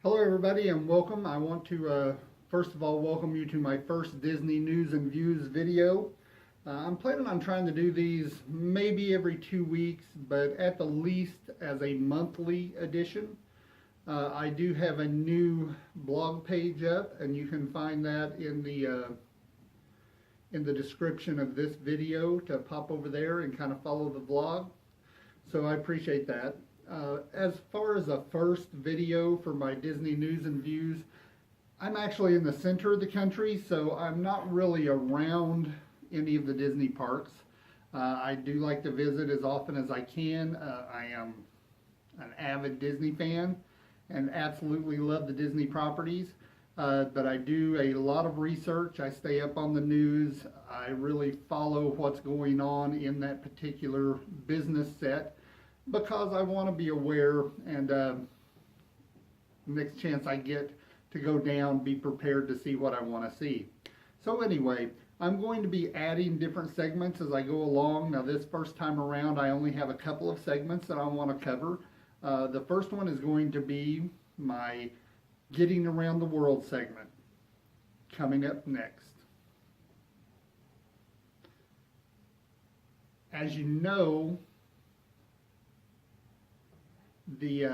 Hello, everybody, and welcome. I want to first of all welcome you to my first Disney News and Views video. I'm planning on trying to do these maybe every 2 weeks, but at the least as a monthly edition. I do have a new blog page up, and you can find that in the description of this video to pop over there and kind of follow the vlog. So I appreciate that. As far as a first video for my Disney News and Views, I'm actually in the center of the country, so I'm not really around any of the Disney parks. I do like to visit as often as I can. I am an avid Disney fan and absolutely love the Disney properties. But I do a lot of research. I stay up on the news. I really follow what's going on in that particular business set, because I want to be aware, and next chance I get to go down, be prepared to see what I want to see. So anyway, I'm going to be adding different segments as I go along. Now this first time around, I only have a couple of segments that I want to cover. The first one is going to be my Getting Around the World segment, coming up next. As you know, the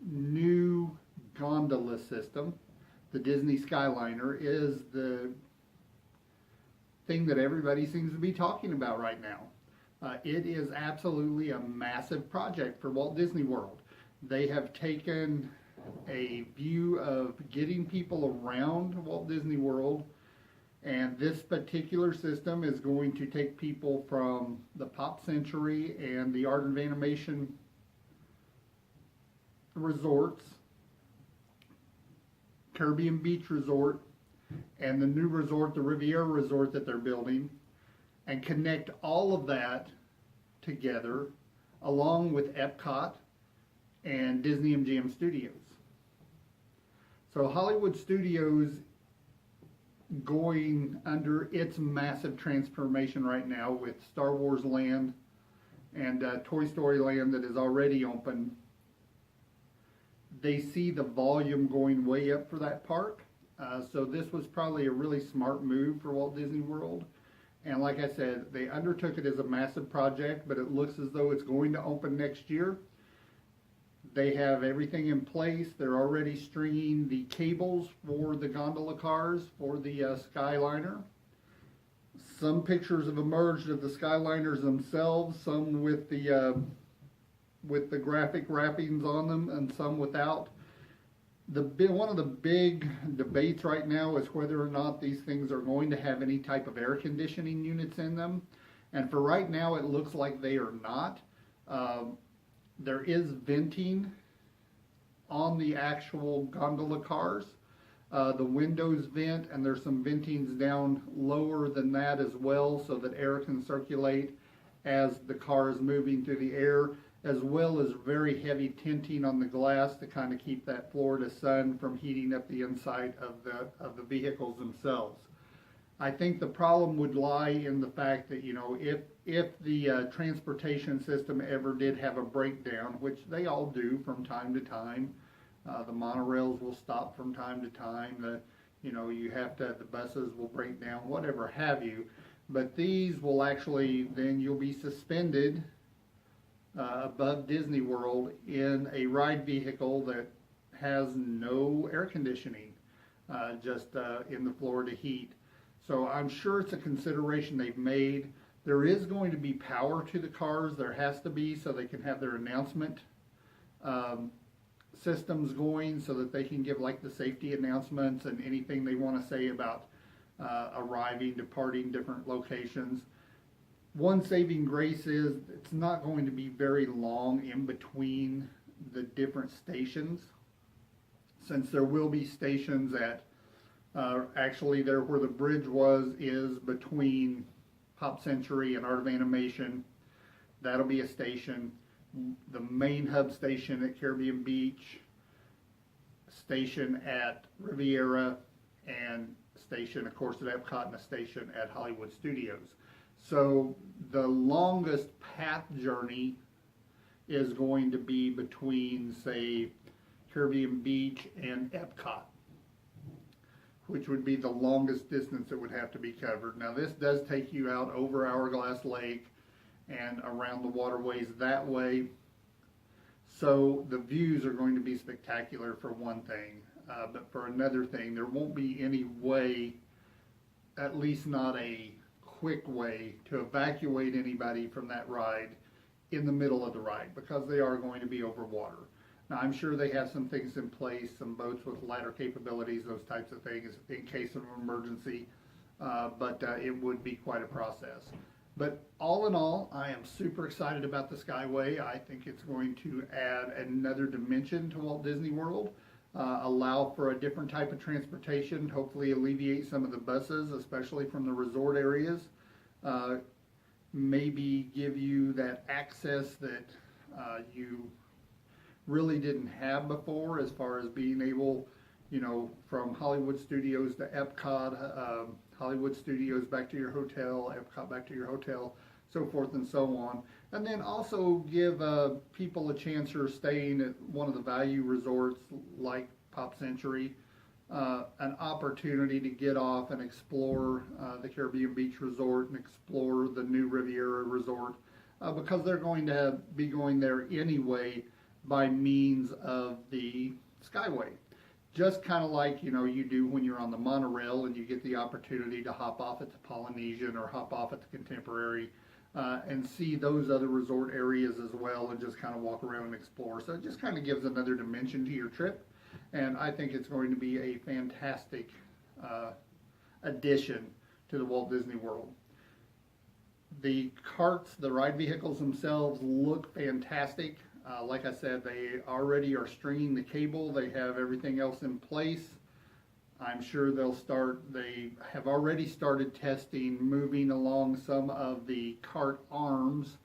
new gondola system, the Disney Skyliner, is the thing that everybody seems to be talking about right now. It is absolutely a massive project for Walt Disney World. They have taken a view of getting people around Walt Disney World, and this particular system is going to take people from the Pop Century and the Art of Animation resorts, Caribbean Beach Resort, and the new resort, the Riviera Resort that they're building, and connect all of that together along with Epcot and Disney MGM Studios. So Hollywood Studios going under its massive transformation right now with Star Wars Land and Toy Story Land that is already open. They see the volume going way up for that park. So this was probably a really smart move for Walt Disney World. And like I said, they undertook it as a massive project, but it looks as though it's going to open next year. They have everything in place. They're already stringing the cables for the gondola cars for the Skyliner. Some pictures have emerged of the Skyliners themselves, some with the graphic wrappings on them and some without. One of the big debates right now is whether or not these things are going to have any type of air conditioning units in them. And for right now, it looks like they are not. There is venting on the actual gondola cars. The windows vent, and there's some ventings down lower than that as well, so that air can circulate as the car is moving through the air, as well as very heavy tinting on the glass to kind of keep that Florida sun from heating up the inside of the vehicles themselves. I think the problem would lie in the fact that, you know, if the transportation system ever did have a breakdown, which they all do from time to time, the monorails will stop from time to time. The buses will break down, whatever have you. But these will actually, then you'll be suspended above Disney World in a ride vehicle that has no air conditioning, just in the Florida heat. So I'm sure it's a consideration they've made. There is going to be power to the cars. There has to be, so they can have their announcement systems going, so that they can give like the safety announcements and anything they want to say about arriving, departing different locations. One saving grace is it's not going to be very long in between the different stations, since there will be stations at actually there where the bridge is between Pop Century and Art of Animation. That'll be a station. The main hub station at Caribbean Beach, station at Riviera, and station, of course, at Epcot, and a station at Hollywood Studios. So the longest path journey is going to be between, say, Caribbean Beach, and Epcot, which would be the longest distance that would have to be covered. Now this does take you out over Hourglass Lake and around the waterways that way. So the views are going to be spectacular for one thing, but for another thing, there won't be any way, at least not a quick way, to evacuate anybody from that ride in the middle of the ride, because they are going to be over water. Now I'm sure they have some things in place, some boats with ladder capabilities, those types of things in case of an emergency, but it would be quite a process. But all in all, I am super excited about the Skyway. I think it's going to add another dimension to Walt Disney World, allow for a different type of transportation, hopefully alleviate some of the buses, especially from the resort areas, maybe give you that access that you really didn't have before, as far as being able, you know, from Hollywood Studios to Epcot, Hollywood Studios back to your hotel, Epcot back to your hotel, so forth and so on. And then also give people a chance who are staying at one of the value resorts like Pop Century, an opportunity to get off and explore the Caribbean Beach Resort and explore the new Riviera Resort, because they're going to be going there anyway by means of the Skyway. Just kind of like, you know, you do when you're on the monorail and you get the opportunity to hop off at the Polynesian or hop off at the Contemporary and see those other resort areas as well, and just kind of walk around and explore. So it just kind of gives another dimension to your trip, and I think it's going to be a fantastic addition to the Walt Disney World. The carts, the ride vehicles themselves look fantastic. Like I said, they already are stringing the cable. They have everything else in place. I'm sure they have already started testing moving along some of the cart arms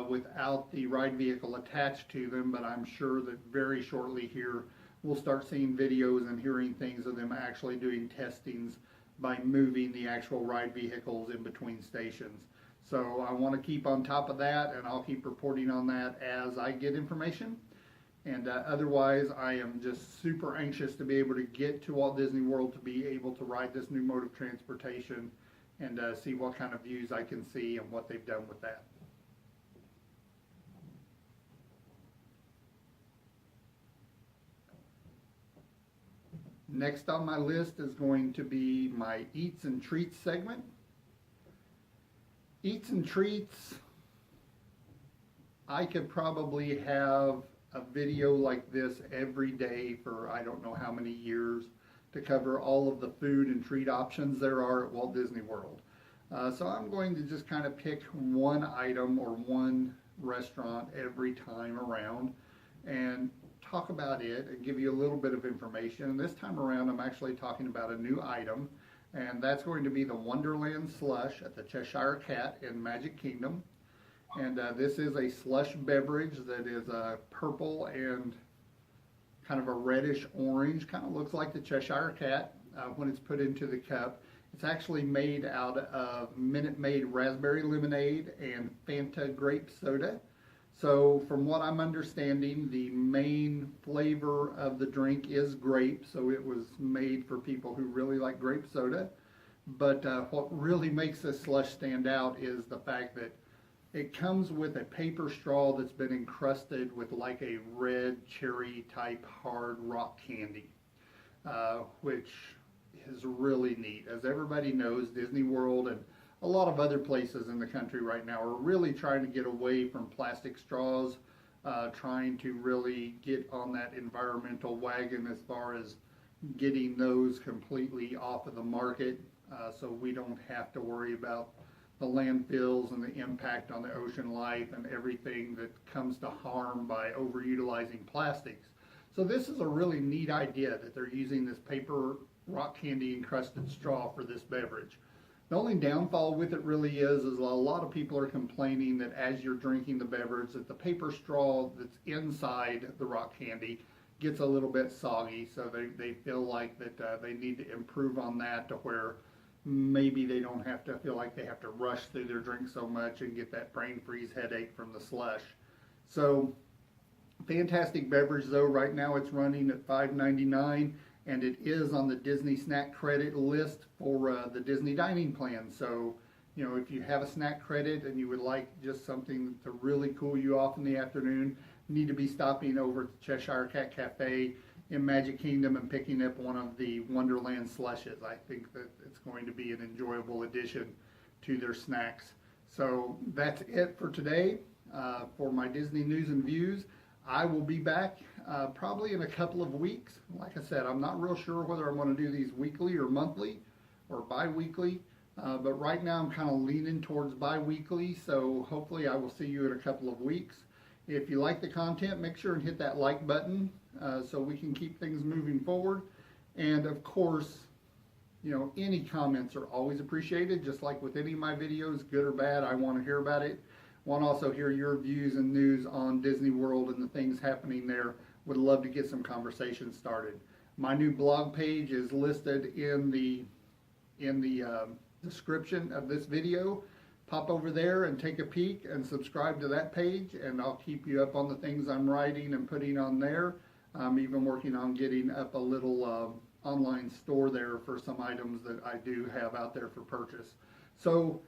without the ride vehicle attached to them, but I'm sure that very shortly here we'll start seeing videos and hearing things of them actually doing testings by moving the actual ride vehicles in between stations. So I want to keep on top of that, and I'll keep reporting on that as I get information. And otherwise, I am just super anxious to be able to get to Walt Disney World to be able to ride this new mode of transportation and see what kind of views I can see and what they've done with that. Next on my list is going to be my Eats and Treats segment. Eats and Treats, I could probably have a video like this every day for I don't know how many years to cover all of the food and treat options there are at Walt Disney World. So I'm going to just kind of pick one item or one restaurant every time around and talk about it and give you a little bit of information. And this time around I'm actually talking about a new item, and that's going to be the Wonderland Slush at the Cheshire Cat in Magic Kingdom. And this is a slush beverage that is purple and kind of a reddish orange, kind of looks like the Cheshire Cat when it's put into the cup. It's actually made out of Minute Maid raspberry lemonade and Fanta grape soda. So from what I'm understanding, the main flavor of the drink is grape, so it was made for people who really like grape soda. But what really makes this slush stand out is the fact that it comes with a paper straw that's been encrusted with like a red cherry type hard rock candy, which is really neat. As everybody knows, Disney World and a lot of other places in the country right now are really trying to get away from plastic straws, trying to really get on that environmental wagon as far as getting those completely off of the market, so we don't have to worry about the landfills and the impact on the ocean life and everything that comes to harm by overutilizing plastics. So this is a really neat idea that they're using this paper rock candy encrusted straw for this beverage. The only downfall with it really is a lot of people are complaining that as you're drinking the beverage that the paper straw that's inside the rock candy gets a little bit soggy, so they feel like that they need to improve on that to where maybe they don't have to feel like they have to rush through their drink so much and get that brain freeze headache from the slush. So Fantastic beverage though. Right now it's running at $5.99, and it is on the Disney snack credit list for the Disney dining plan. So, you know, if you have a snack credit and you would like just something to really cool you off in the afternoon, you need to be stopping over at the Cheshire Cat Cafe in Magic Kingdom and picking up one of the Wonderland slushes. I think that it's going to be an enjoyable addition to their snacks. So that's it for today for my Disney news and views. I will be back probably in a couple of weeks. Like I said, I'm not real sure whether I'm going to do these weekly or monthly or bi-weekly, but right now I'm kind of leaning towards bi-weekly, so hopefully I will see you in a couple of weeks. If you like the content, make sure and hit that like button so we can keep things moving forward. And of course, you know, any comments are always appreciated, just like with any of my videos, good or bad. I want to hear about it. Want to also hear your views and news on Disney World and the things happening there. Would love to get some conversation started. My new blog page is listed in the description of this video. Pop over there and take a peek and subscribe to that page, and I'll keep you up on the things I'm writing and putting on there. I'm even working on getting up a little online store there for some items that I do have out there for purchase. So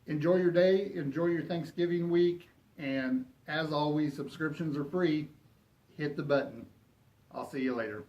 enjoy your day, enjoy your Thanksgiving week, and as always, subscriptions are free. Hit the button. I'll see you later.